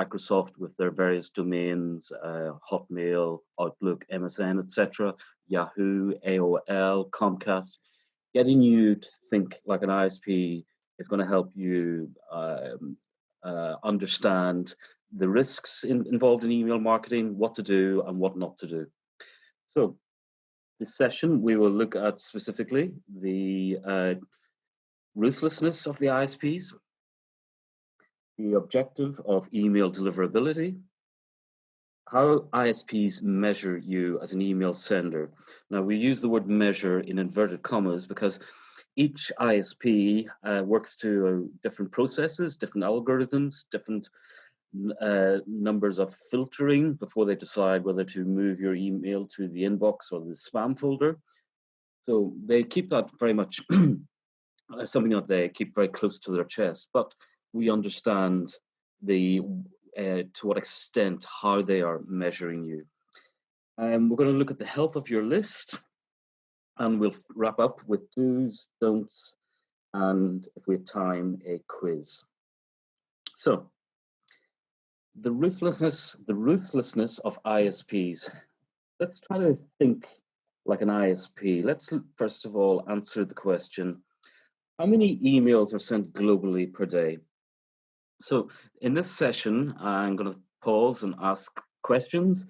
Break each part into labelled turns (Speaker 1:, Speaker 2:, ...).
Speaker 1: Microsoft with their various domains, Hotmail, Outlook, MSN, etc., Yahoo, AOL, Comcast. Getting you to think like an ISP is going to help you understand the risks involved in email marketing, what to do and what not to do. So this session, we will look at specifically the ruthlessness of the ISPs, the objective of email deliverability, how ISPs measure you as an email sender. Now, we use the word measure in inverted commas because each ISP works to different processes, different algorithms, different numbers of filtering before they decide whether to move your email to the inbox or the spam folder. So they keep that very much something that they keep very close to their chest, but we understand the to what extent how they are measuring you. We're going to look at the health of your list, and we'll wrap up with do's, don'ts, and if we have time, a quiz. So the ruthlessness of ISPs. Let's try to think like an ISP. Let's first of all answer the question, how many emails are sent globally per day? So in this session, I'm going to pause and ask questions.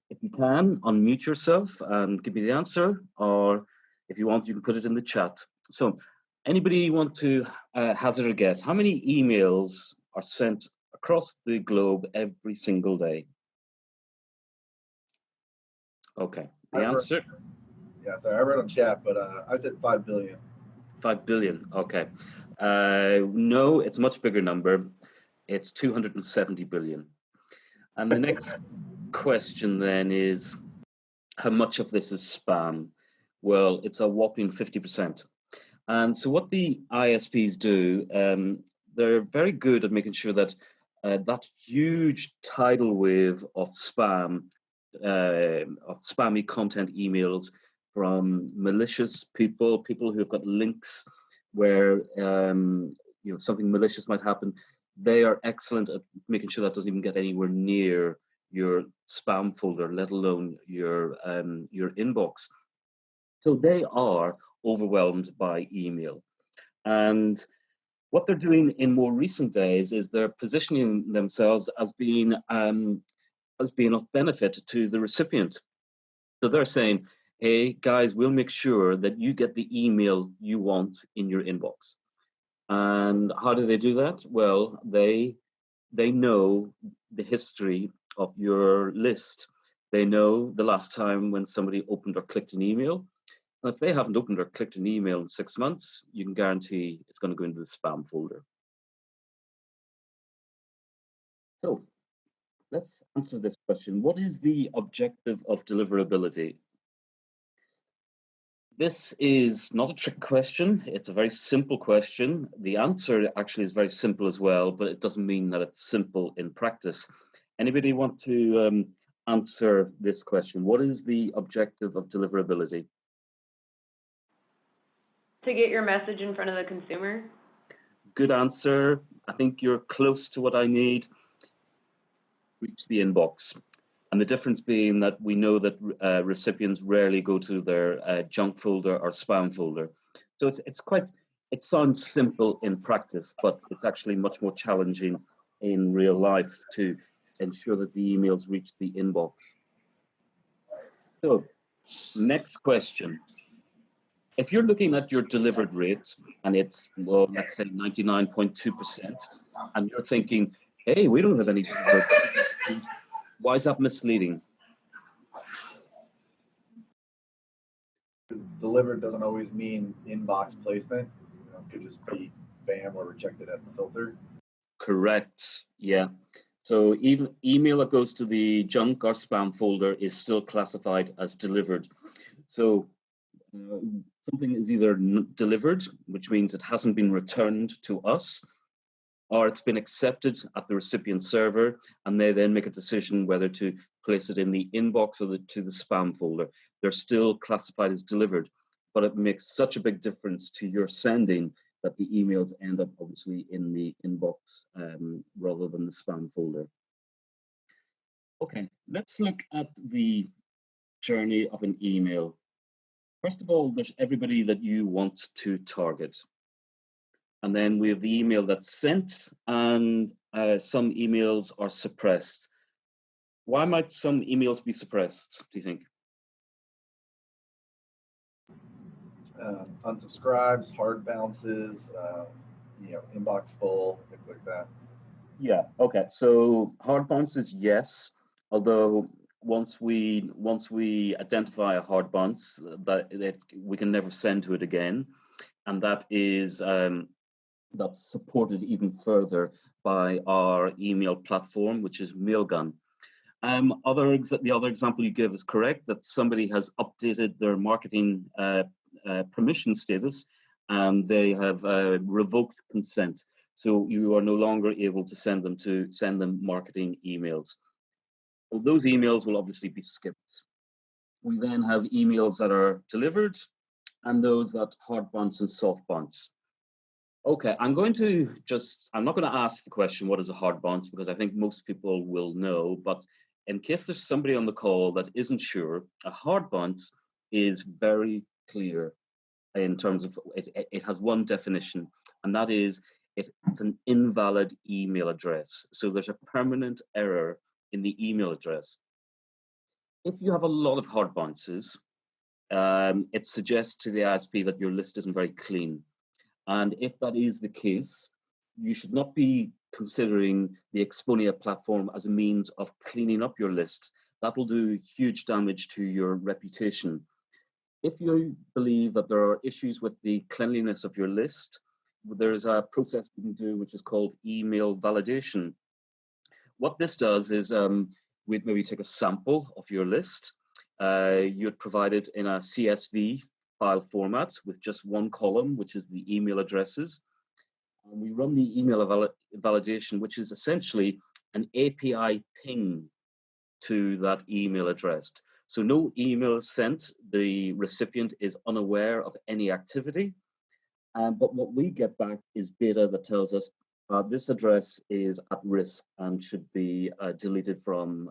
Speaker 1: If you can, unmute yourself and give me the answer, or if you want, you can put it in the chat. So anybody want to hazard a guess? How many emails are sent across the globe every single day? Okay, the answer?
Speaker 2: Yeah, sorry, I read on chat, but I said 5 billion.
Speaker 1: 5 billion, okay. No, it's a much bigger number. It's 270 billion. And the next question then is, how much of this is spam? Well, it's a whopping 50%. And so what the ISPs do, they're very good at making sure that that huge tidal wave of spam, of spammy content emails from malicious people who have got links where something malicious might happen. They are excellent at making sure that doesn't even get anywhere near your spam folder, let alone your inbox. So they are overwhelmed by email. And what they're doing in more recent days is they're positioning themselves as being of benefit to the recipient. So they're saying, hey guys, we'll make sure that you get the email you want in your inbox. And how do they do that? Well, they know the history of your list. They know the last time when somebody opened or clicked an email. And if they haven't opened or clicked an email in 6 months, you can guarantee it's going to go into the spam folder. So let's answer this question. What is the objective of deliverability? This is not a trick question. It's a very simple question. The answer actually is very simple as well, but it doesn't mean that it's simple in practice. Anybody want to answer this question? What is the objective of deliverability?
Speaker 3: To get your message in front of the consumer.
Speaker 1: Good answer. I think you're close to what I need. Reach the inbox. And the difference being that we know that recipients rarely go to their junk folder or spam folder. So it sounds simple in practice, but it's actually much more challenging in real life to ensure that the emails reach the inbox. So next question. If you're looking at your delivered rate and it's, well, let's say 99.2%, and you're thinking, hey, we don't have any delivered, why is that misleading?
Speaker 2: Delivered doesn't always mean inbox placement. It could just be spam or rejected at the filter.
Speaker 1: Correct, yeah. So even email that goes to the junk or spam folder is still classified as delivered. So something is either delivered, which means it hasn't been returned to us, or it's been accepted at the recipient server, and they then make a decision whether to place it in the inbox or to the spam folder. They're still classified as delivered, but it makes such a big difference to your sending that the emails end up obviously in the inbox rather than the spam folder. Okay, let's look at the journey of an email. First of all, there's everybody that you want to target. And then we have the email that's sent, and some emails are suppressed. Why might some emails be suppressed, do you think?
Speaker 2: Unsubscribes, hard bounces, inbox full, things like that.
Speaker 1: Yeah, okay. So hard bounces, yes. Although once we identify a hard bounce, that we can never send to it again, and that is that's supported even further by our email platform, which is Mailgun. The other example you give is correct, that somebody has updated their marketing permission status and they have revoked consent. So you are no longer able to send them marketing emails. Well, those emails will obviously be skipped. We then have emails that are delivered and those that hard bounce and soft bounce. Okay, I'm not going to ask the question, what is a hard bounce? Because I think most people will know, but in case there's somebody on the call that isn't sure, a hard bounce is very clear in terms of it has one definition, and that is it's an invalid email address. So there's a permanent error in the email address. If you have a lot of hard bounces, it suggests to the ISP that your list isn't very clean. And if that is the case, you should not be considering the Exponea platform as a means of cleaning up your list. That will do huge damage to your reputation. If you believe that there are issues with the cleanliness of your list, there's a process we can do which is called email validation. What this does is we'd maybe take a sample of your list. You'd provide it in a CSV file format with just one column, which is the email addresses. And we run the email validation, which is essentially an API ping to that email address. So no email is sent, the recipient is unaware of any activity, but what we get back is data that tells us this address is at risk and should be deleted from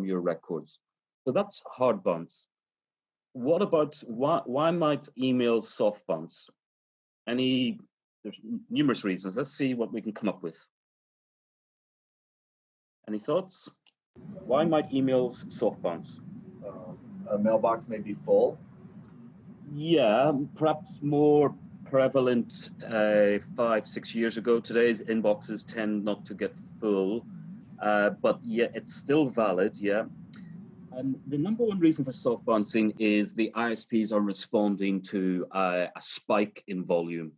Speaker 1: your records. So that's hard bounce. What about why might emails soft bounce? There's numerous reasons. Let's see what we can come up with. Any thoughts? Why might emails soft bounce?
Speaker 2: A mailbox may be full.
Speaker 1: Yeah, perhaps more prevalent 5-6 years ago. Today's inboxes tend not to get full, but yeah, it's still valid. Yeah. The number one reason for soft bouncing is the ISPs are responding to a spike in volume.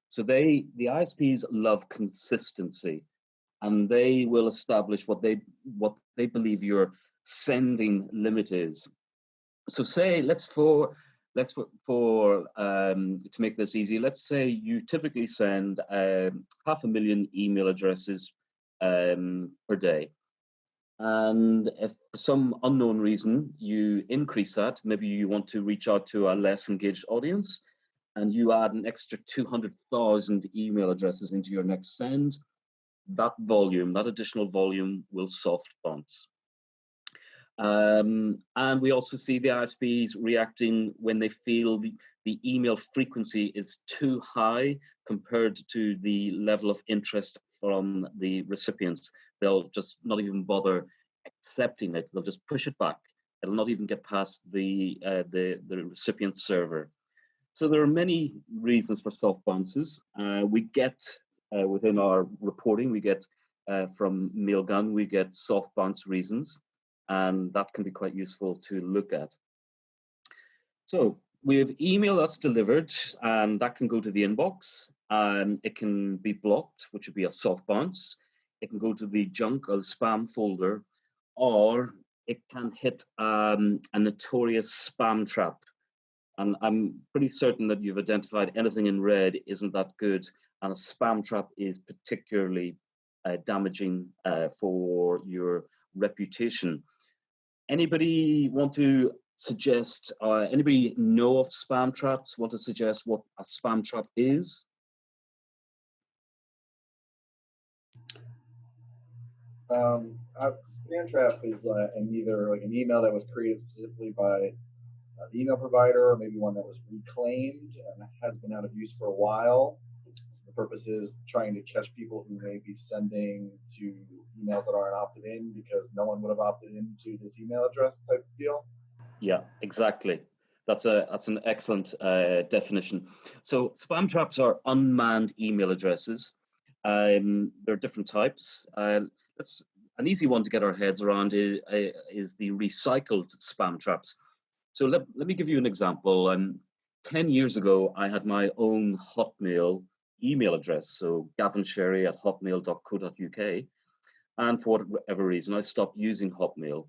Speaker 1: So the ISPs love consistency, and they will establish what they believe your sending limit is. So say to make this easy, let's say you typically send 500,000 email addresses per day. And if for some unknown reason you increase that, maybe you want to reach out to a less engaged audience, and you add an extra 200,000 email addresses into your next send, that additional volume will soft bounce. And we also see the ISPs reacting when they feel the email frequency is too high compared to the level of interest from the recipients. They'll just not even bother accepting it. They'll just push it back. It'll not even get past the recipient server. So there are many reasons for soft bounces. We get within our reporting, we get from Mailgun, we get soft bounce reasons, and that can be quite useful to look at. So we have email that's delivered, and that can go to the inbox. It can be blocked, which would be a soft bounce. It can go to the junk or the spam folder, or it can hit a notorious spam trap. And I'm pretty certain that you've identified anything in red isn't that good, and a spam trap is particularly damaging for your reputation. Anybody want to suggest, anybody know of spam traps, want to suggest what a spam trap is?
Speaker 2: Spam trap is either like an email that was created specifically by the email provider, or maybe one that was reclaimed and has been out of use for a while. So the purpose is trying to catch people who may be sending to emails that aren't opted in because no one would have opted into this email address type of deal.
Speaker 1: Yeah, exactly. That's an excellent definition. So spam traps are unmanned email addresses. There are different types. That's an easy one to get our heads around is the recycled spam traps. So let me give you an example. 10 years ago, I had my own Hotmail email address, so gavinsherry@hotmail.co.uk. And for whatever reason, I stopped using Hotmail.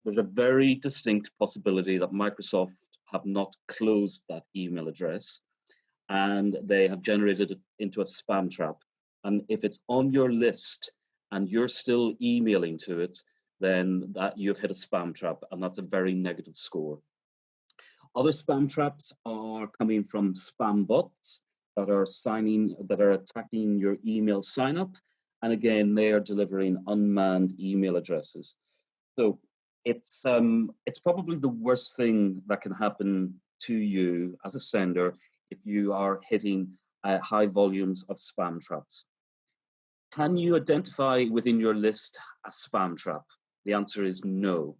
Speaker 1: There's a very distinct possibility that Microsoft have not closed that email address and they have generated it into a spam trap. And if it's on your list and you're still emailing to it, then that you've hit a spam trap, and that's a very negative score. Other spam traps are coming from spam bots that are attacking your email sign up. And again, they are delivering unmanned email addresses. So it's probably the worst thing that can happen to you as a sender if you are hitting high volumes of spam traps. Can you identify within your list a spam trap? The answer is no.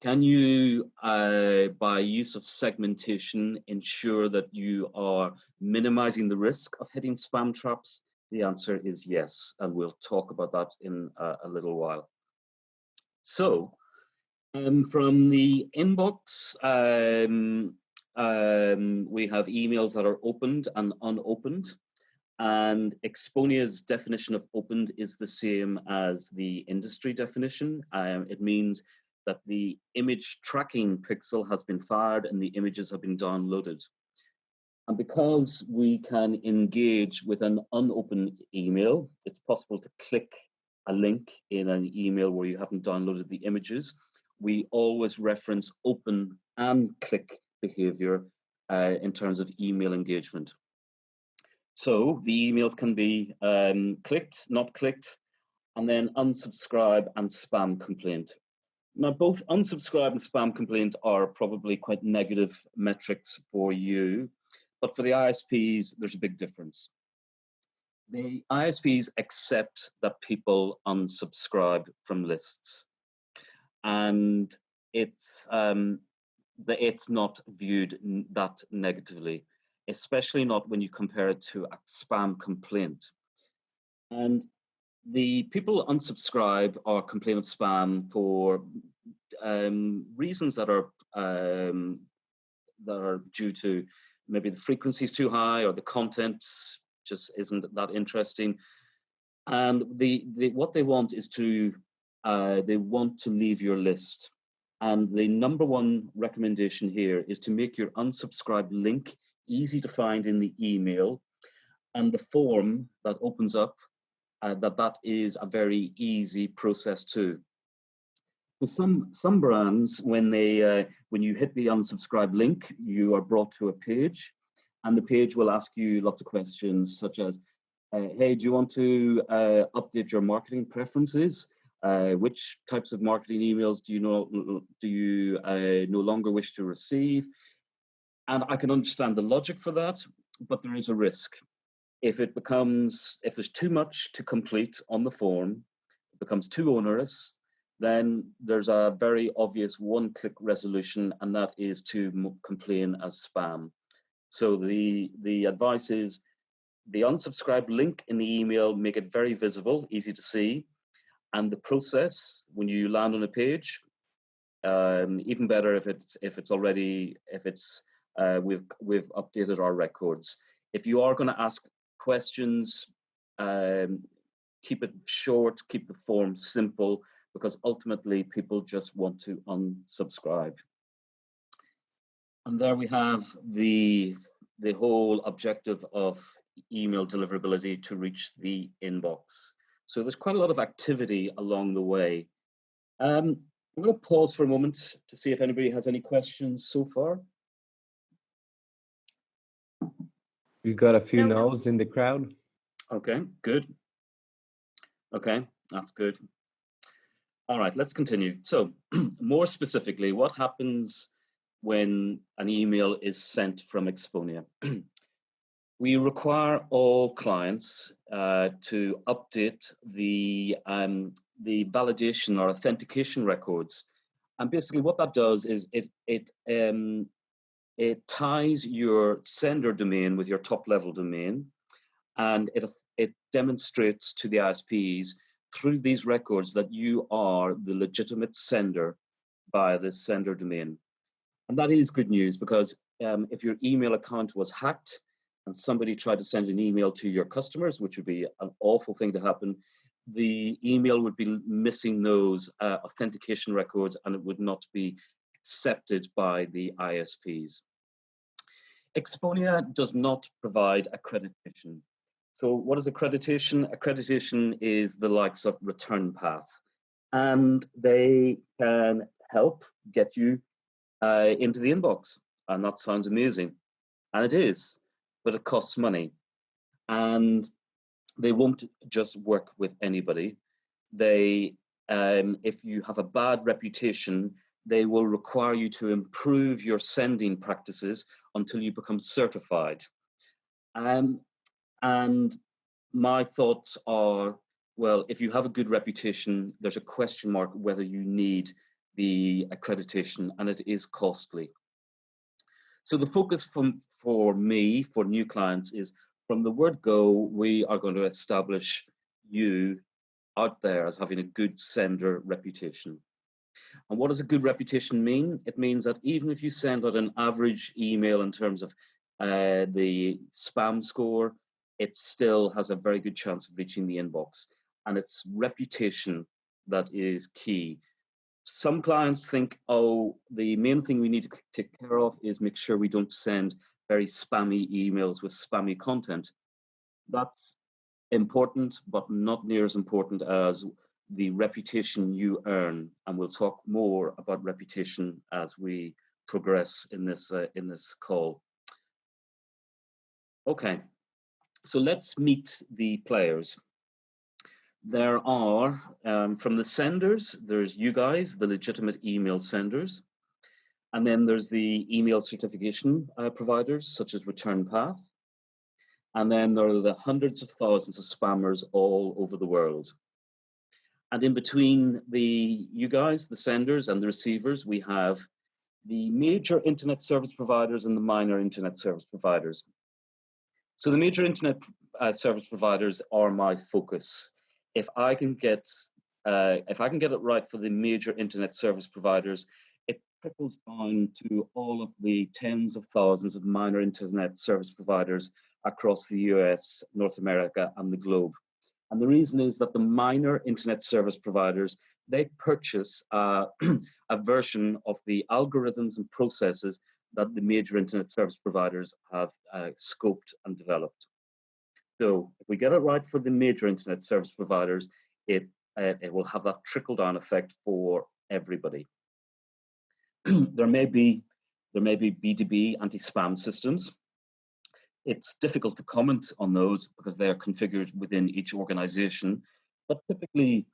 Speaker 1: Can you, by use of segmentation, ensure that you are minimizing the risk of hitting spam traps? The answer is yes, and we'll talk about that in a little while. So, from the inbox, we have emails that are opened and unopened. And Exponea's definition of opened is the same as the industry definition. It means that the image tracking pixel has been fired and the images have been downloaded. And because we can engage with an unopened email, it's possible to click a link in an email where you haven't downloaded the images. We always reference open and click behavior in terms of email engagement. So the emails can be clicked, not clicked, and then unsubscribe and spam complaint. Now, both unsubscribe and spam complaint are probably quite negative metrics for you, but for the ISPs, there's a big difference. The ISPs accept that people unsubscribe from lists, and it's not viewed that negatively, especially not when you compare it to a spam complaint. And the people unsubscribe or complain of spam for reasons that are due to maybe the frequency is too high or the content just isn't that interesting. And what they want is to they want to leave your list. And the number one recommendation here is to make your unsubscribe link easy to find in the email, and the form that opens up that is a very easy process too. For some brands, when you hit the unsubscribe link, you are brought to a page, and the page will ask you lots of questions such as, hey, do you want to update your marketing preferences? Which types of marketing emails do you no longer wish to receive? And I can understand the logic for that, but there is a risk. If there's too much to complete on the form, it becomes too onerous, then there's a very obvious one-click resolution, and that is to complain as spam. So the advice is the unsubscribe link in the email, make it very visible, easy to see, and the process when you land on a page, even better if we've updated our records. If you are going to ask questions, keep it short, keep the form simple, because ultimately people just want to unsubscribe. And there we have the whole objective of email deliverability to reach the inbox. So there's quite a lot of activity along the way. I'm going to pause for a moment to see if anybody has any questions so far.
Speaker 4: We've got a few no's in the crowd.
Speaker 1: Okay, good. Okay, that's good. All right, let's continue. So more specifically, what happens when an email is sent from Exponea? We require all clients to update the validation or authentication records. And basically what that does is it ties your sender domain with your top level domain, and it demonstrates to the ISPs through these records that you are the legitimate sender by the sender domain. And that is good news, because if your email account was hacked and somebody tried to send an email to your customers, which would be an awful thing to happen, the email would be missing those authentication records, and it would not be accepted by the ISPs. Exponea does not provide accreditation. So what is accreditation? Accreditation is the likes of Return Path, and they can help get you into the inbox. And that sounds amazing. And it is, but it costs money. And they won't just work with anybody. They, if you have a bad reputation, they will require you to improve your sending practices until you become certified. And my thoughts are, well, if you have a good reputation, there's a question mark whether you need the accreditation, and it is costly. So the focus for me, for new clients, is from the word go, we are going to establish you out there as having a good sender reputation. And what does a good reputation mean? It means that even if you send out an average email in terms of the spam score, it still has a very good chance of reaching the inbox. And it's reputation that is key. Some clients think, oh, the main thing we need to take care of is make sure we don't send very spammy emails with spammy content. That's important, but not near as important as the reputation you earn. And we'll talk more about reputation as we progress in this call. Okay, so let's meet the players. There are, from the senders, there's you guys, the legitimate email senders. And then there's the email certification providers, such as Return Path. And then there are the hundreds of thousands of spammers all over the world. And in between you guys, the senders and the receivers, we have the major internet service providers and the minor internet service providers. So the major internet service providers are my focus. If I can get it right for the major internet service providers, it trickles down to all of the tens of thousands of minor internet service providers across the US, North America, and the globe. And the reason is that the minor internet service providers, they purchase a version of the algorithms and processes that the major internet service providers have scoped and developed. So if we get it right for the major internet service providers, it will have that trickle-down effect for everybody. There may be B2B anti-spam systems. It's difficult to comment on those because they are configured within each organization, but typically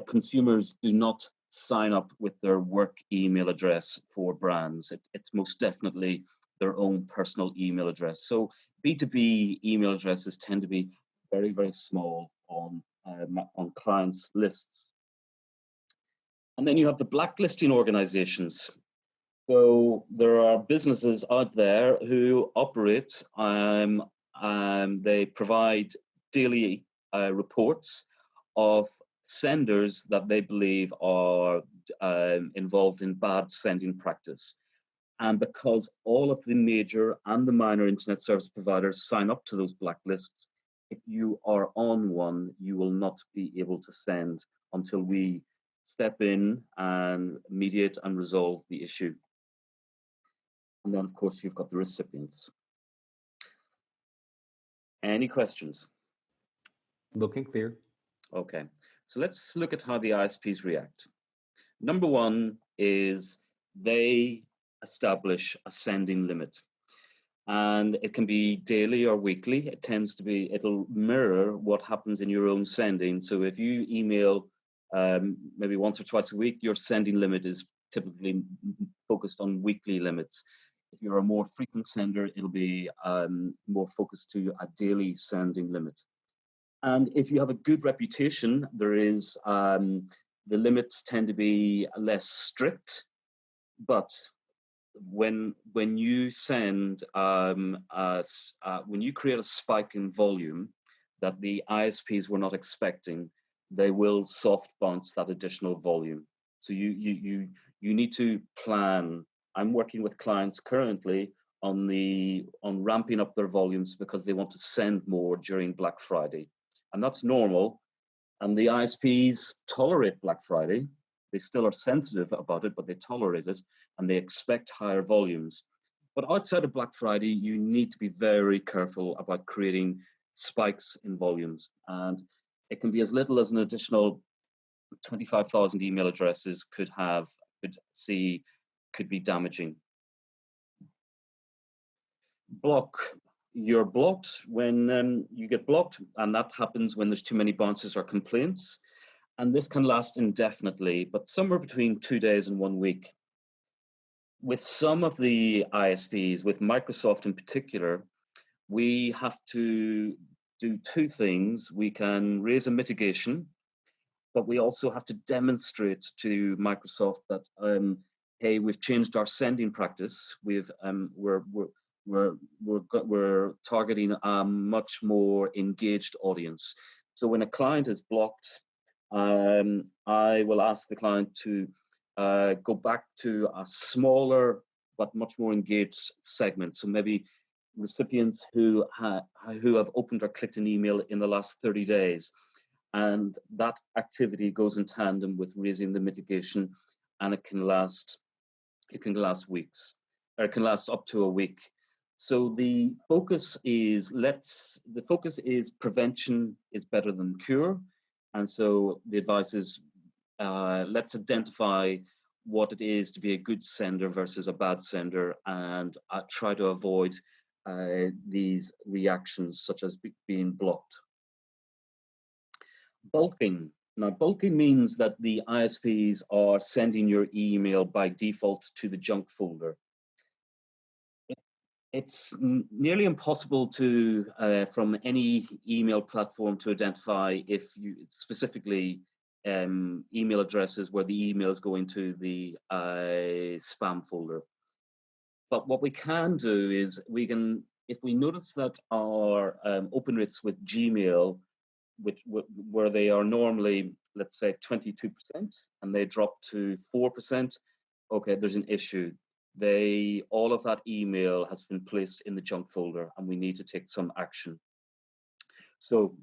Speaker 1: consumers do not sign up with their work email address for brands. It's most definitely their own personal email address. So B2B email addresses tend to be very, very small on clients' lists. And then you have the blacklisting organizations. So there are businesses out there who operate, they provide daily reports of senders that they believe are involved in bad sending practice. And because all of the major and the minor internet service providers sign up to those blacklists, if you are on one, you will not be able to send until we step in and mediate and resolve the issue. And then, of course, you've got the recipients. Any questions?
Speaker 4: Looking clear.
Speaker 1: Okay, so let's look at how the ISPs react. Number one is they establish a sending limit. And it can be daily or weekly. It tends to be, it'll mirror what happens in your own sending. So if you email maybe once or twice a week, your sending limit is typically focused on weekly limits. If you're a more frequent sender, it'll be more focused to a daily sending limit. And if you have a good reputation, there is the limits tend to be less strict, but when you send when you create a spike in volume that the ISPs were not expecting, they will soft bounce that additional volume. So you need to plan. I'm working with clients currently on ramping up their volumes because they want to send more during Black Friday, and that's normal. And the ISPs tolerate Black Friday. They still are sensitive about it, but they tolerate it and they expect higher volumes. But outside of Black Friday, you need to be very careful about creating spikes in volumes. And it can be as little as an additional 25,000 email addresses could be damaging. Block. You're blocked when you get blocked, and that happens when there's too many bounces or complaints. And this can last indefinitely, but somewhere between 2 days and 1 week. With some of the ISPs, with Microsoft in particular, we have to do two things. We can raise a mitigation, but we also have to demonstrate to Microsoft that, hey, we've changed our sending practice. We're targeting a much more engaged audience. So when a client is blocked, I will ask the client to go back to a smaller but much more engaged segment. So maybe recipients who have opened or clicked an email in the last 30 days. And that activity goes in tandem with raising the mitigation, and it can last weeks, or it can last up to a week. So the focus is prevention is better than cure. And so the advice is let's identify what it is to be a good sender versus a bad sender, and try to avoid these reactions such as being blocked. Bulking. Now, bulking means that the ISPs are sending your email by default to the junk folder. It's nearly impossible to, from any email platform, to identify if you specifically email addresses where the email is going to the spam folder. But what we can do is if we notice that our open rates with Gmail, where they are normally, let's say, 22%, and they drop to 4%, okay, there's an issue. All of that email has been placed in the junk folder, and we need to take some action. So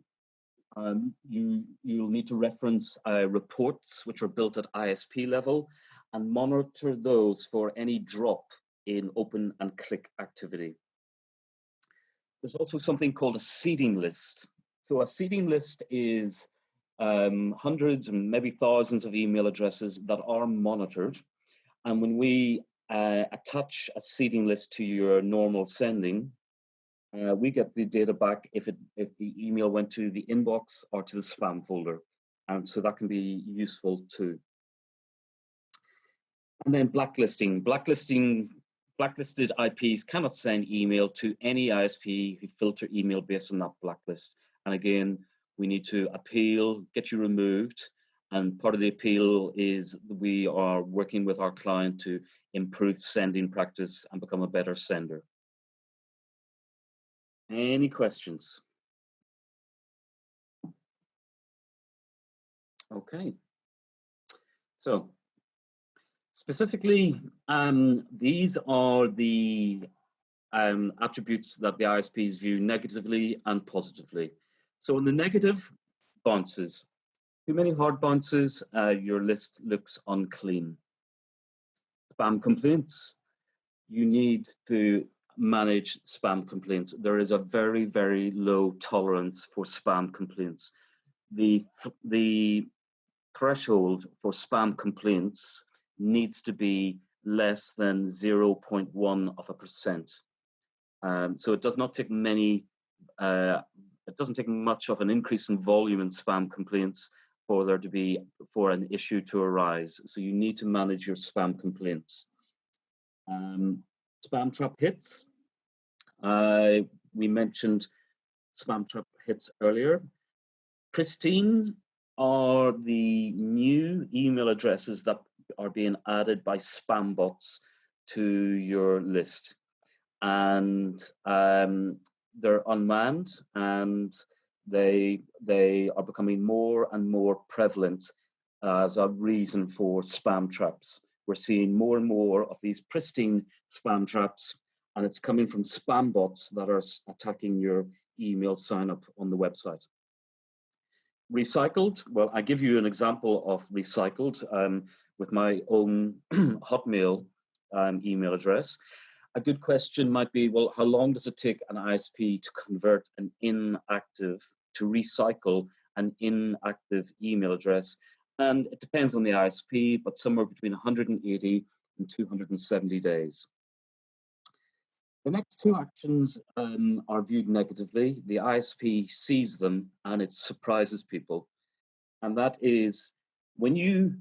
Speaker 1: you'll need to reference reports which are built at ISP level and monitor those for any drop in open and click activity. There's also something called a seeding list. So a seeding list is hundreds and maybe thousands of email addresses that are monitored. And when we attach a seeding list to your normal sending, we get the data back if the email went to the inbox or to the spam folder. And so that can be useful too. And then blacklisting. Blacklisted IPs cannot send email to any ISP who filter email based on that blacklist. And again, we need to appeal, get you removed. And part of the appeal is we are working with our client to improve sending practice and become a better sender. Any questions? Okay. So specifically, these are the attributes that the ISPs view negatively and positively. So in the negative, bounces. Too many hard bounces, your list looks unclean. Spam complaints, you need to manage spam complaints. There is a very, very low tolerance for spam complaints. The threshold for spam complaints needs to be less than 0.1%. So it does not take it doesn't take much of an increase in volume in spam complaints, for an issue to arise. So you need to manage your spam complaints. Spam trap hits. We mentioned spam trap hits earlier. Pristine are the new email addresses that are being added by spam bots to your list, and they're unmanned, and they are becoming more and more prevalent as a reason for spam traps. We're seeing more and more of these pristine spam traps, and it's coming from spam bots that are attacking your email sign up on the website. Recycled, well, I give you an example of recycled with my own Hotmail email address. A good question might be, well, how long does it take an ISP to convert an inactive, to recycle an inactive email address? And it depends on the ISP, but somewhere between 180 and 270 days. The next two actions are viewed negatively. The ISP sees them and it surprises people. And that is when you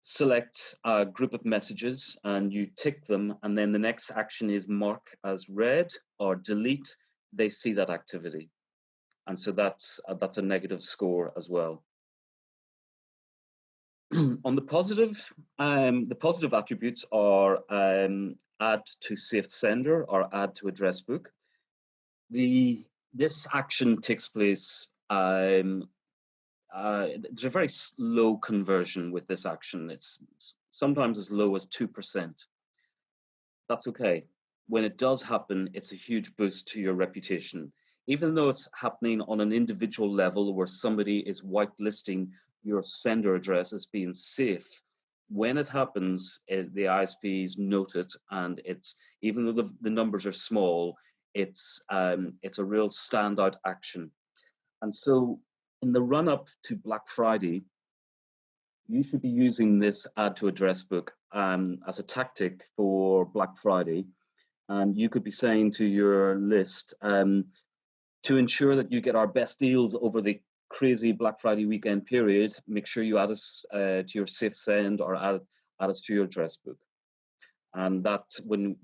Speaker 1: select a group of messages and you tick them, and then the next action is mark as read or delete, they see that activity. And so that's a negative score as well. On the positive attributes are add to safe sender or add to address book. This action takes place. There's a very low conversion with this action. It's sometimes as low as 2%. That's okay. When it does happen, it's a huge boost to your reputation. Even though it's happening on an individual level where somebody is whitelisting your sender address as being safe, when it happens, the ISPs note it, and it's, even though the numbers are small, it's a real standout action. And so in the run-up to Black Friday, you should be using this add to address book as a tactic for Black Friday. And you could be saying to your list, to ensure that you get our best deals over the crazy Black Friday weekend period, make sure you add us to your safe send or add us to your address book. And that when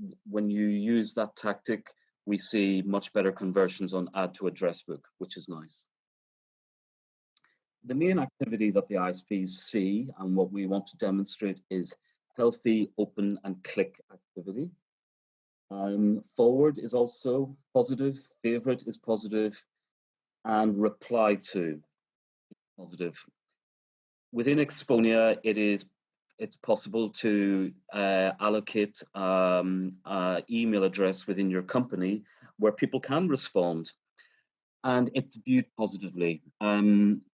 Speaker 1: you use that tactic, we see much better conversions on add to address book, which is nice. The main activity that the ISPs see and what we want to demonstrate is healthy, open, and click activity. Forward is also positive, favorite is positive, and reply to is positive. Within Exponea, it's possible to allocate email address within your company where people can respond, and it's viewed positively.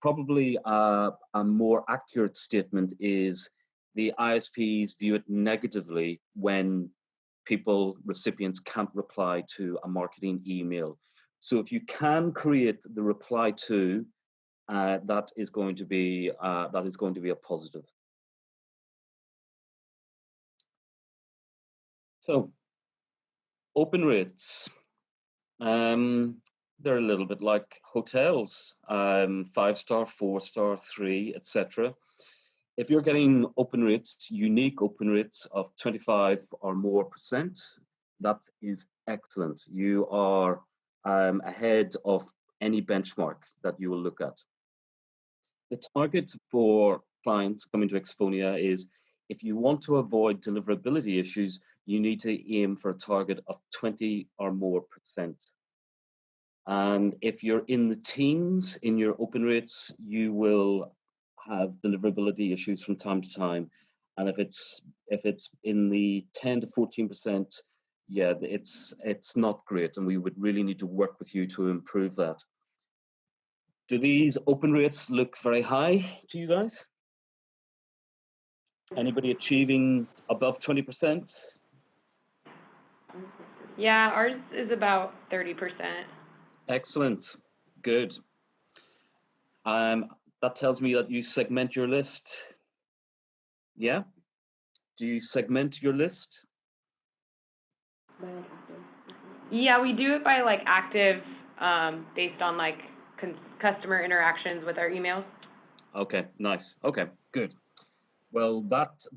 Speaker 1: Probably a more accurate statement is the ISPs view it negatively when recipients can't reply to a marketing email. So if you can create the reply to, that is going to be a positive. So open rates, they're a little bit like hotels, 5-star, 4-star, 3, etc. If you're getting open rates, unique open rates of 25 or more %, that is excellent. You are ahead of any benchmark that you will look at. The target for clients coming to Exponea is, if you want to avoid deliverability issues, you need to aim for a target of 20 or more %. And if you're in the teens in your open rates, you will have deliverability issues from time to time. And if it's in the 10 to 14%, yeah, it's not great, and we would really need to work with you to improve that. Do these open rates look very high to you guys? Anybody achieving above 20%?
Speaker 3: Yeah, ours is about 30%.
Speaker 1: Excellent, good. That tells me that you segment your list. Yeah? Do you segment your list?
Speaker 3: Yeah, we do it by like active, based on like customer interactions with our emails.
Speaker 1: Okay, nice. Okay, good. Well, that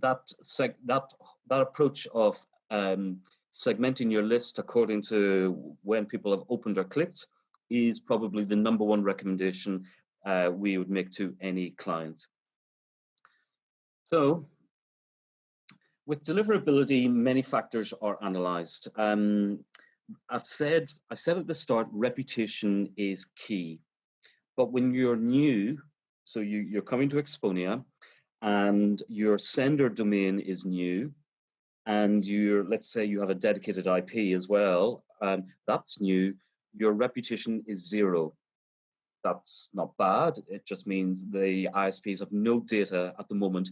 Speaker 1: approach of segmenting your list according to when people have opened or clicked is probably the number one recommendation we would make to any client. So, with deliverability, many factors are analyzed. I said at the start, reputation is key. But when you're new, so you're coming to Exponea, and your sender domain is new, and let's say you have a dedicated IP as well, that's new, your reputation is 0. That's not bad. It just means the ISPs have no data at the moment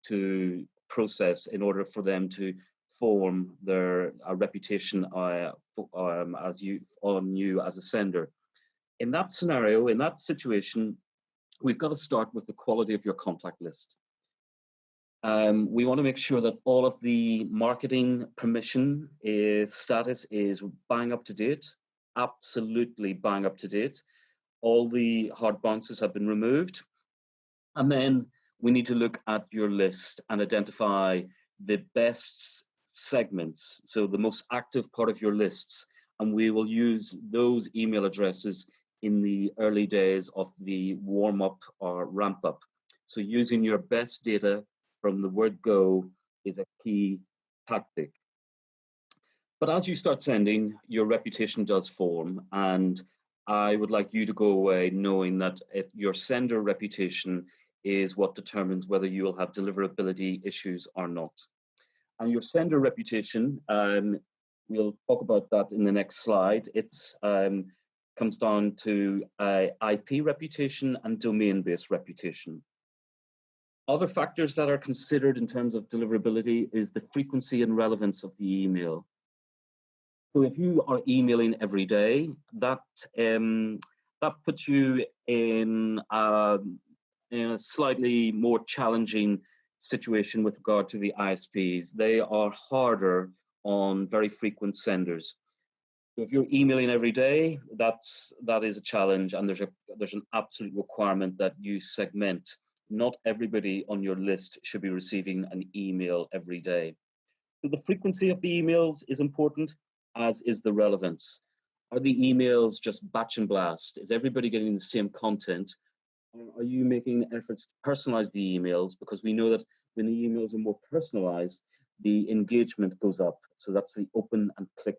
Speaker 1: to process in order for them to form their reputation as you as a sender. In that scenario, in that situation, we've got to start with the quality of your contact list. We want to make sure that all of the marketing permission status is bang up to date, absolutely bang up to date. All the hard bounces have been removed. And then we need to look at your list and identify the best segments, so the most active part of your lists. And we will use those email addresses in the early days of the warm up or ramp up. So using your best data from the word go is a key tactic. But as you start sending, your reputation does form, and I would like you to go away knowing that your sender reputation is what determines whether you will have deliverability issues or not. And your sender reputation, we'll talk about that in the next slide. It's comes down to IP reputation and domain-based reputation. Other factors that are considered in terms of deliverability is the frequency and relevance of the email. So if you are emailing every day, that puts you in a slightly more challenging situation with regard to the ISPs. They are harder on very frequent senders. So if you're emailing every day, that is a challenge, and there's an absolute requirement that you segment. Not everybody on your list should be receiving an email every day. So the frequency of the emails is important, as is the relevance. Are the emails just batch and blast? Is everybody getting the same content? Or are you making efforts to personalize the emails? Because we know that when the emails are more personalized, the engagement goes up. So that's the open and click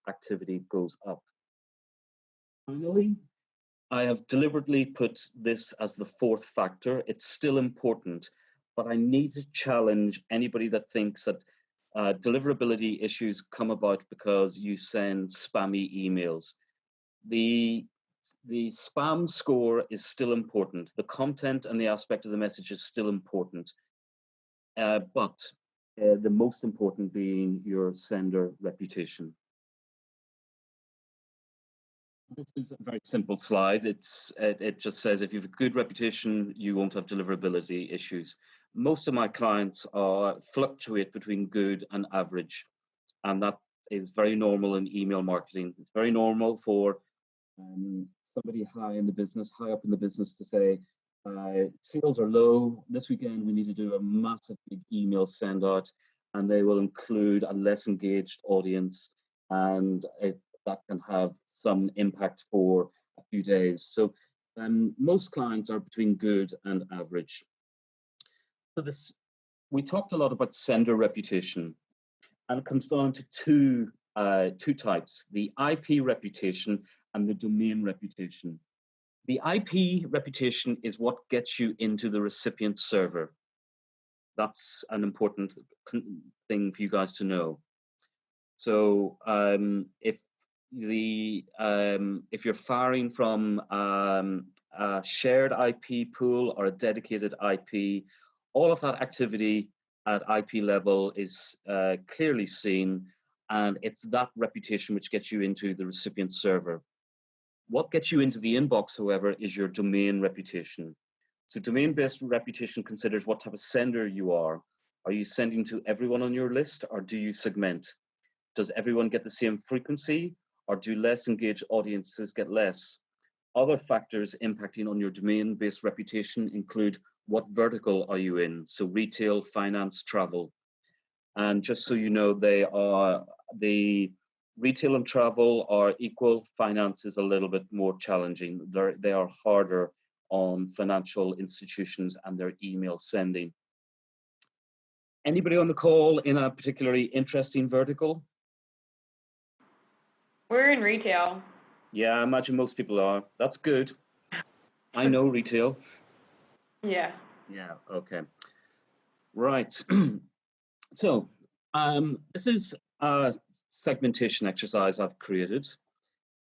Speaker 1: activity goes up. Finally, I have deliberately put this as the fourth factor. It's still important, but I need to challenge anybody that thinks that deliverability issues come about because you send spammy emails. The spam score is still important. The content and the aspect of the message is still important, but the most important being your sender reputation. This is a very simple slide. It just says if you have a good reputation, you won't have deliverability issues. Most of my clients fluctuate between good and average, and that is very normal in email marketing. It's very normal for somebody high up in the business to say, sales are low. This weekend we need to do a massive big email send out, and they will include a less engaged audience, and that can have some impact for a few days. So most clients are between good and average. So we talked a lot about sender reputation, and it comes down to two types: the IP reputation and the domain reputation. The IP reputation is what gets you into the recipient server. That's an important thing for you guys to know. So if you're firing from a shared IP pool or a dedicated IP, all of that activity at IP level is clearly seen, and it's that reputation which gets you into the recipient server. What gets you into the inbox, however, is your domain reputation. So domain-based reputation considers what type of sender you are. Are you sending to everyone on your list, or do you segment? Does everyone get the same frequency, or do less engaged audiences get less? Other factors impacting on your domain-based reputation include what vertical are you in? So retail, finance, travel. And just so you know, the retail and travel are equal. Finance is a little bit more challenging. They are harder on financial institutions and their email sending. Anybody on the call in a particularly interesting vertical?
Speaker 3: We're in retail.
Speaker 1: Yeah, I imagine most people are. That's good. I know retail.
Speaker 3: Yeah.
Speaker 1: Yeah, okay. Right. So this is a segmentation exercise I've created.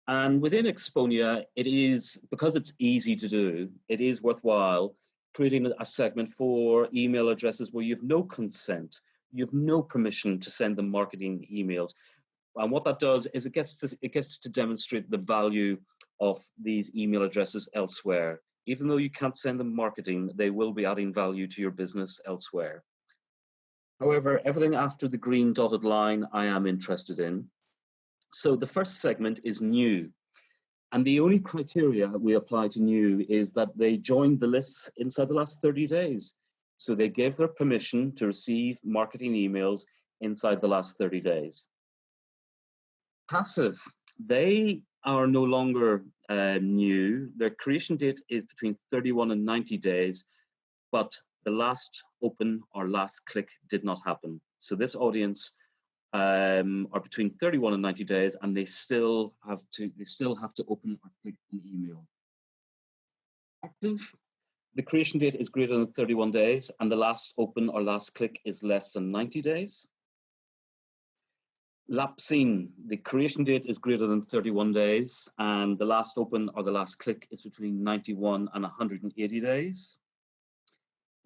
Speaker 1: And within Exponea, it is, because it's easy to do, it is worthwhile creating a segment for email addresses where you have no consent, you have no permission to send them marketing emails. And what that does is it gets to demonstrate the value of these email addresses elsewhere. Even though you can't send them marketing, they will be adding value to your business elsewhere. However, everything after the green dotted line I am interested in. So the first segment is new. And the only criteria we apply to new is that they joined the lists inside the last 30 days. So they gave their permission to receive marketing emails inside the last 30 days. Passive, they are no longer new. Their creation date is between 31 and 90 days, but the last open or last click did not happen. So this audience are between 31 and 90 days, and they still have to open or click an email. Active, the creation date is greater than 31 days, and the last open or last click is less than 90 days. Lapsing, the creation date is greater than 31 days, and the last open or the last click is between 91 and 180 days.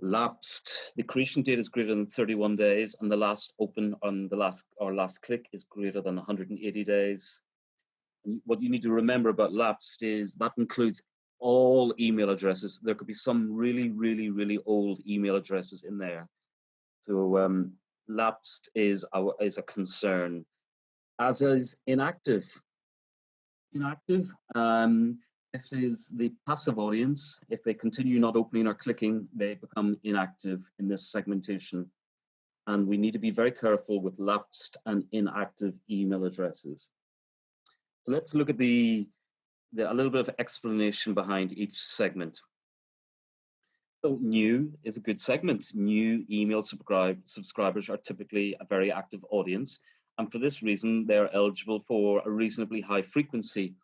Speaker 1: Lapsed, the creation date is greater than 31 days, and the last open on the last click is greater than 180 days. And what you need to remember about lapsed is that includes all email addresses. There could be some really, really, really old email addresses in there. So lapsed is a concern, as is inactive. Inactive, this is the passive audience. If they continue not opening or clicking, they become inactive in this segmentation. And we need to be very careful with lapsed and inactive email addresses. So let's look at a little bit of explanation behind each segment. So new is a good segment. New email subscribers are typically a very active audience. And for this reason, they're eligible for a reasonably high frequency.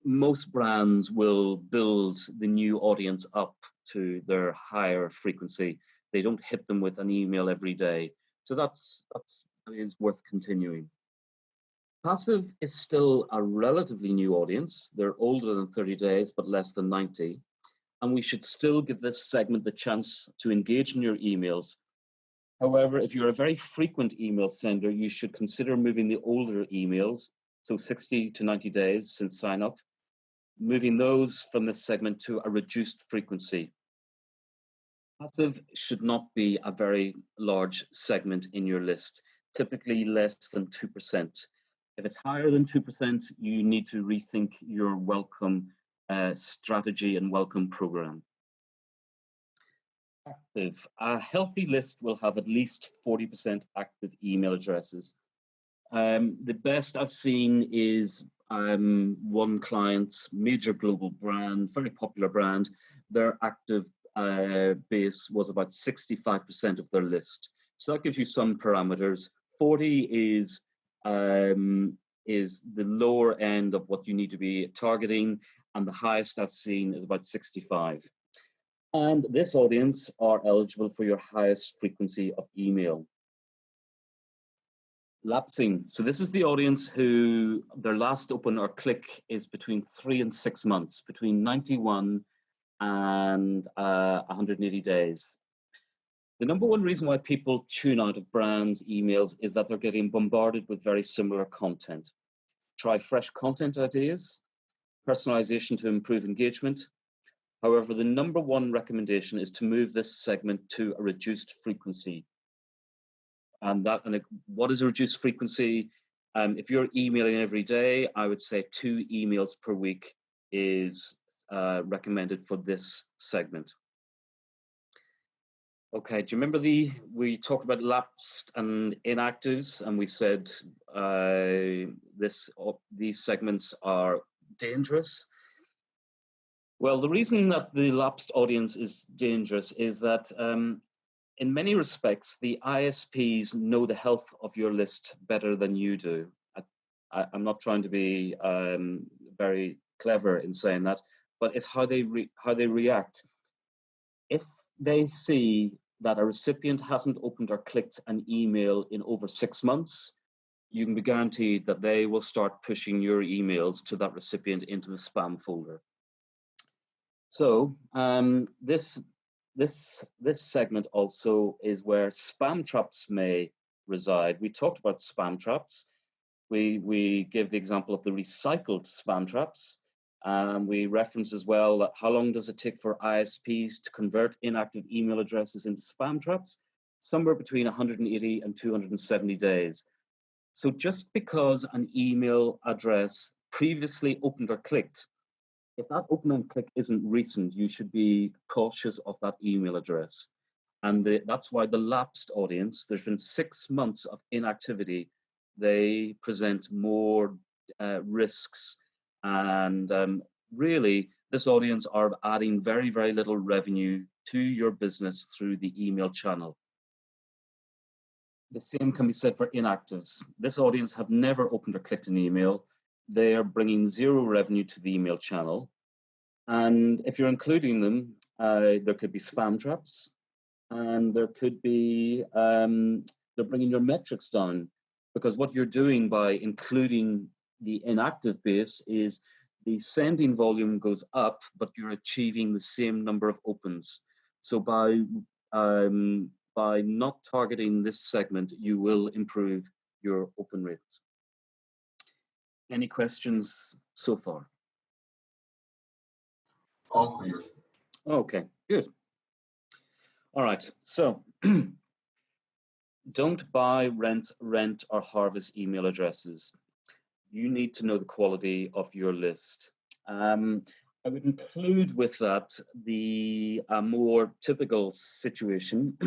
Speaker 1: Most brands will build the new audience up to their higher frequency. They don't hit them with an email every day. So that is worth continuing. Passive is still a relatively new audience. They're older than 30 days, but less than 90. And we should still give this segment the chance to engage in your emails. However, if you're a very frequent email sender, you should consider moving the older emails, so 60 to 90 days since sign up, moving those from this segment to a reduced frequency. Passive should not be a very large segment in your list, typically less than 2%. If it's higher than 2%, you need to rethink your welcome strategy and welcome program. Active. A healthy list will have at least 40% active email addresses. The best I've seen is one client's major global brand, very popular brand. Their active base was about 65% of their list. So that gives you some parameters. 40 is the lower end of what you need to be targeting, and the highest I've seen is about 65. And this audience are eligible for your highest frequency of email. Lapsing. So this is the audience who their last open or click is between 3 and 6 months, between 91 and 180 days. The number one reason why people tune out of brands' emails is that they're getting bombarded with very similar content. Try fresh content ideas, personalization to improve engagement. However, the number one recommendation is to move this segment to a reduced frequency. And what is a reduced frequency? If you're emailing every day, I would say 2 emails per week is recommended for this segment. Okay, do you remember we talked about lapsed and inactives, and we said these segments are dangerous? Well, the reason that the lapsed audience is dangerous is that in many respects, the ISPs know the health of your list better than you do. I'm not trying to be very clever in saying that, but it's how they react. If they see that a recipient hasn't opened or clicked an email in over 6 months, you can be guaranteed that they will start pushing your emails to that recipient into the spam folder. So this segment also is where spam traps may reside. We talked about spam traps. We give the example of the recycled spam traps. We reference as well that how long does it take for ISPs to convert inactive email addresses into spam traps? Somewhere between 180 and 270 days. So just because an email address previously opened or clicked, if that open and click isn't recent, you should be cautious of that email address. And that's why the lapsed audience, there's been 6 months of inactivity, they present more risks. And really, this audience are adding very, very little revenue to your business through the email channel. The same can be said for inactives. This audience have never opened or clicked an email. They are bringing 0 revenue to the email channel. And if you're including them, there could be spam traps, and there could be, they're bringing your metrics down, because what you're doing by including the inactive base is the sending volume goes up, but you're achieving the same number of opens. So by not targeting this segment, you will improve your open rates. Any questions so far?
Speaker 5: All clear.
Speaker 1: Okay, good. All right, so don't buy, rent, or harvest email addresses. You need to know the quality of your list. I would include with that the more typical situation,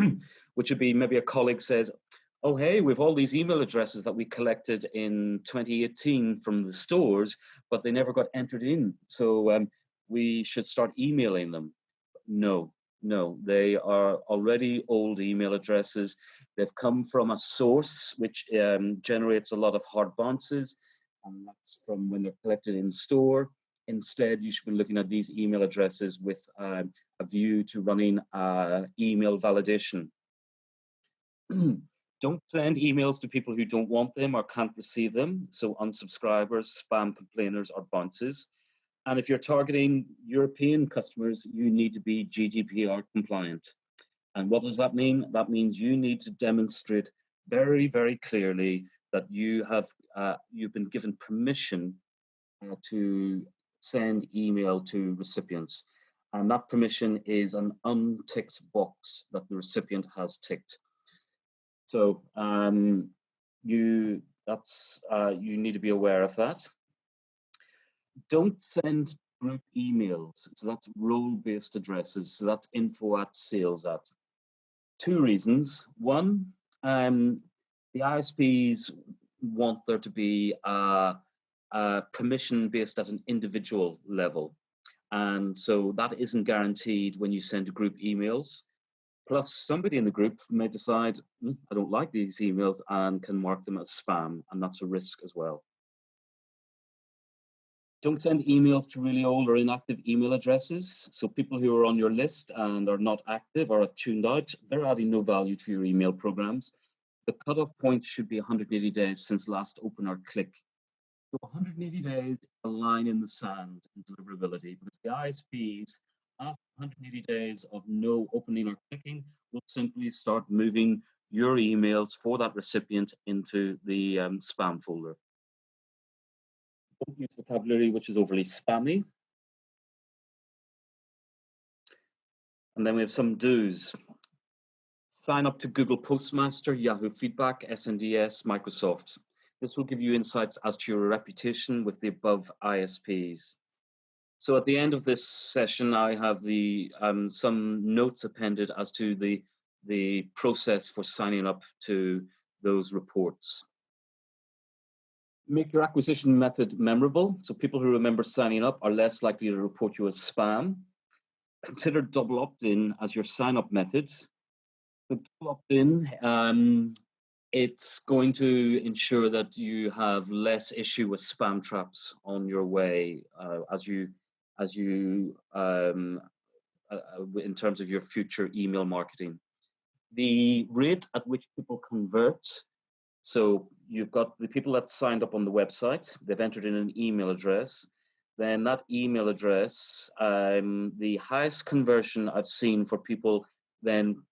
Speaker 1: which would be maybe a colleague says, oh, hey, we've all these email addresses that we collected in 2018 from the stores, but they never got entered in. So we should start emailing them. No, they are already old email addresses. They've come from a source which generates a lot of hard bounces, and that's from when they're collected in store. Instead, you should be looking at these email addresses with a view to running email validation. Don't send emails to people who don't want them or can't receive them, so unsubscribers, spam complainers, or bounces. And if you're targeting European customers, you need to be GDPR compliant. And what does that mean? That means you need to demonstrate very, very clearly that you have you've been given permission to send email to recipients. And that permission is an unticked box that the recipient has ticked. So you need to be aware of that. Don't send group emails. So that's role-based addresses. So that's info@sales@. 2 reasons. One, the ISPs want there to be a permission based at an individual level. And so that isn't guaranteed when you send group emails. Plus, somebody in the group may decide, I don't like these emails, and can mark them as spam, and that's a risk as well. Don't send emails to really old or inactive email addresses. So people who are on your list and are not active or have tuned out, they're adding no value to your email programs. The cutoff point should be 180 days since last open or click. So 180 days, a line in the sand in deliverability, because the ISPs, after 180 days of no opening or clicking, will simply start moving your emails for that recipient into the spam folder. Don't use vocabulary which is overly spammy. And then we have some do's. Sign up to Google Postmaster, Yahoo Feedback, SNDS, Microsoft. This will give you insights as to your reputation with the above ISPs. So at the end of this session, I have some notes appended as to the process for signing up to those reports. Make your acquisition method memorable, so people who remember signing up are less likely to report you as spam. Consider double opt-in as your sign-up method. The double opt-in, it's going to ensure that you have less issue with spam traps on your way in terms of your future email marketing. The rate at which people convert. So you've got the people that signed up on the website, they've entered in an email address. Then that email address, the highest conversion I've seen for people then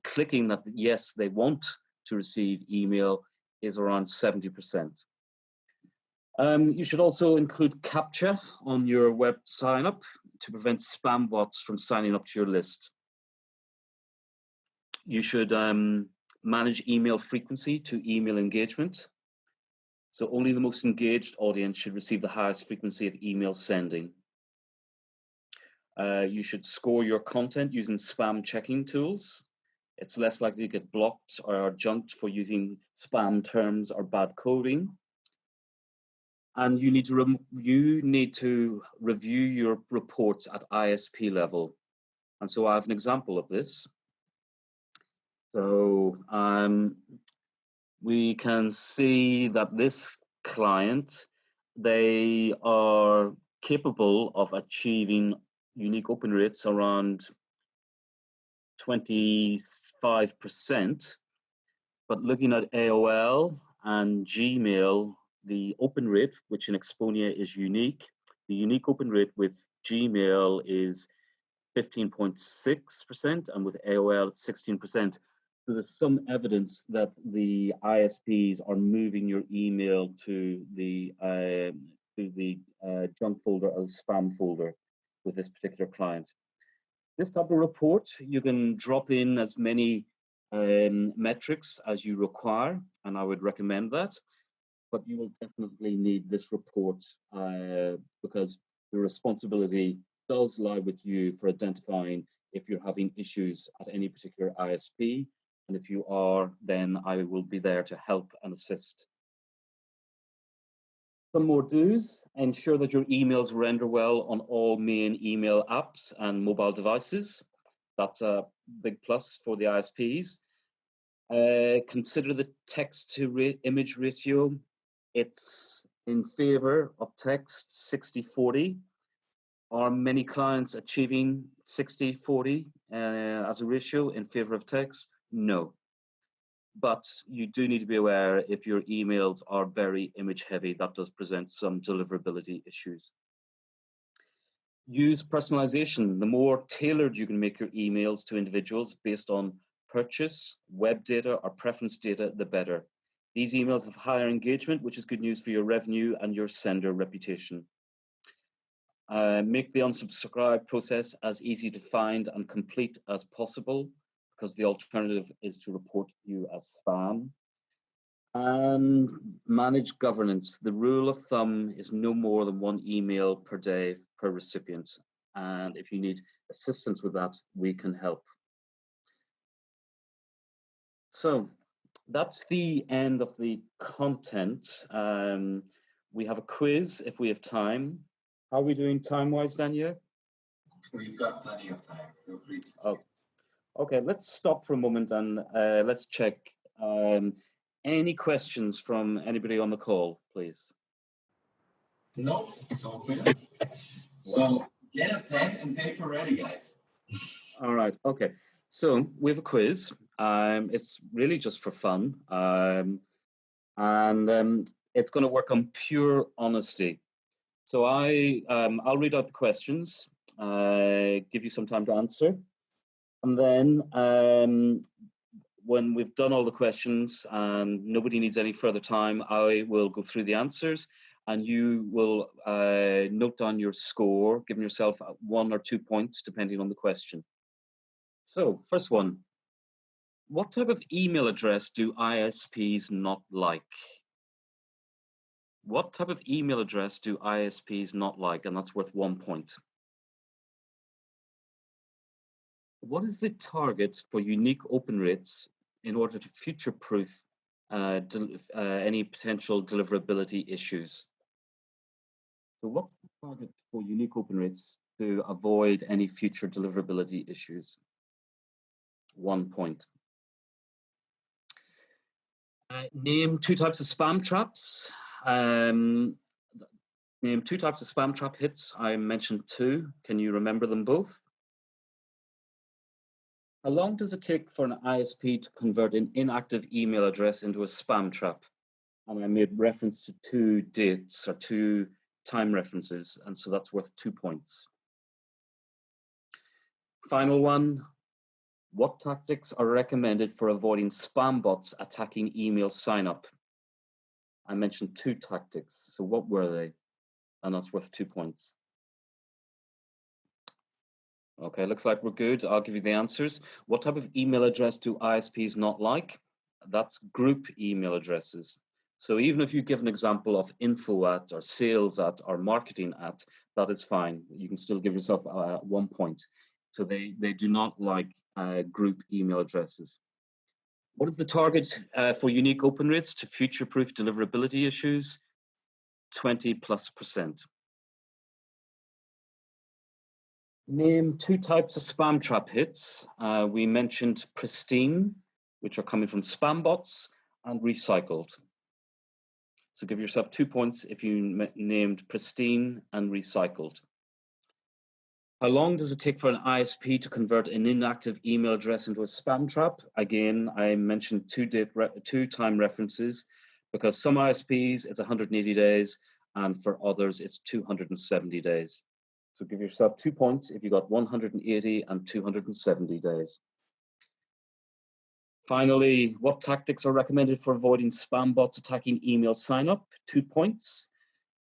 Speaker 1: clicking that yes, they want to receive email is around 70%. You should also include CAPTCHA on your web sign up to prevent spam bots from signing up to your list. You should manage email frequency to email engagement. So only the most engaged audience should receive the highest frequency of email sending. You should score your content using spam checking tools. It's less likely to get blocked or junked for using spam terms or bad coding. And you need to review your reports at ISP level. And so I have an example of this. So we can see that this client, they are capable of achieving unique open rates around 25%, but looking at AOL and Gmail, the open rate, which in Exponea is unique, the unique open rate with Gmail is 15.6%, and with AOL, it's 16%. So there's some evidence that the ISPs are moving your email to the junk folder as spam folder with this particular client. This type of report, you can drop in as many metrics as you require, and I would recommend that. But you will definitely need this report because the responsibility does lie with you for identifying if you're having issues at any particular ISP. And if you are, then I will be there to help and assist. Some more do's: ensure that your emails render well on all main email apps and mobile devices. That's a big plus for the ISPs. Consider the text to image ratio. It's in favor of text 60-40. Are many clients achieving 60-40 as a ratio in favor of text? No. But you do need to be aware if your emails are very image heavy, that does present some deliverability issues. Use personalization. The more tailored you can make your emails to individuals based on purchase, web data, or preference data, the better. These emails have higher engagement, which is good news for your revenue and your sender reputation. Make the unsubscribe process as easy to find and complete as possible, because the alternative is to report you as spam. And manage governance. The rule of thumb is no more than 1 email per day per recipient. And if you need assistance with that, we can help. So that's the end of the content. We have a quiz if we have time. How are we doing time-wise, Daniel?
Speaker 5: We've got plenty of time. Feel free to.
Speaker 1: Oh, okay, let's stop for a moment and let's check. Any questions from anybody on the call, please?
Speaker 5: No, it's all clear. So get a pen and paper ready, guys.
Speaker 1: All right, okay. So we have a quiz. It's really just for fun. It's going to work on pure honesty. So I'll read out the questions, give you some time to answer. And then when we've done all the questions and nobody needs any further time, I will go through the answers and you will note down your score, giving yourself 1 or 2 points depending on the question. So first one, What type of email address do ISPs not like? What type of email address do ISPs not like? And that's worth 1 point. What is the target for unique open rates in order to future-proof any potential deliverability issues? So what's the target for unique open rates to avoid any future deliverability issues? 1 point. Name 2 types of spam traps. Name 2 types of spam trap hits. I mentioned 2. Can you remember them both? How long does it take for an ISP to convert an inactive email address into a spam trap? And I made reference to 2 dates or 2 time references, and so that's worth 2 points. Final one. What tactics are recommended for avoiding spam bots attacking email sign-up? I mentioned 2 tactics, so what were they? And that's worth 2 points. Okay, looks like we're good. I'll give you the answers. What type of email address do ISPs not like? That's group email addresses. So even if you give an example of info@ or sales@ or marketing@, that is fine. You can still give yourself 1 point. So they do not like group email addresses. What is the target for unique open rates to future-proof deliverability issues? 20+%. Name 2 types of spam trap hits. We mentioned pristine, which are coming from spam bots, and recycled. So give yourself 2 points if you named pristine and recycled. How long does it take for an ISP to convert an inactive email address into a spam trap? Again, I mentioned 2 time references, because some ISPs it's 180 days, and for others it's 270 days. So give yourself 2 points if you got 180 and 270 days. Finally, what tactics are recommended for avoiding spam bots attacking email sign-up? 2 points.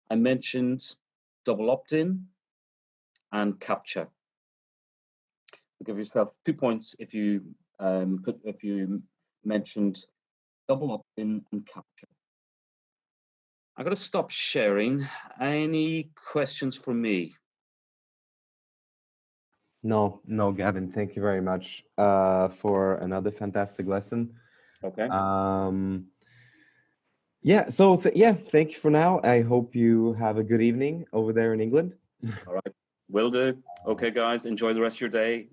Speaker 1: I mentioned double opt-in and CAPTCHA. So give yourself 2 points if you mentioned double opt-in and CAPTCHA. I'm going to stop sharing. Any questions for me?
Speaker 4: No, Gavin, thank you very much for another fantastic lesson.
Speaker 1: Okay.
Speaker 4: Yeah, so thank you for now. I hope you have a good evening over there in England.
Speaker 1: All right, will do. Okay, guys, enjoy the rest of your day.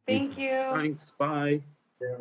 Speaker 3: Thank you.
Speaker 1: Thanks, bye.
Speaker 2: Yeah.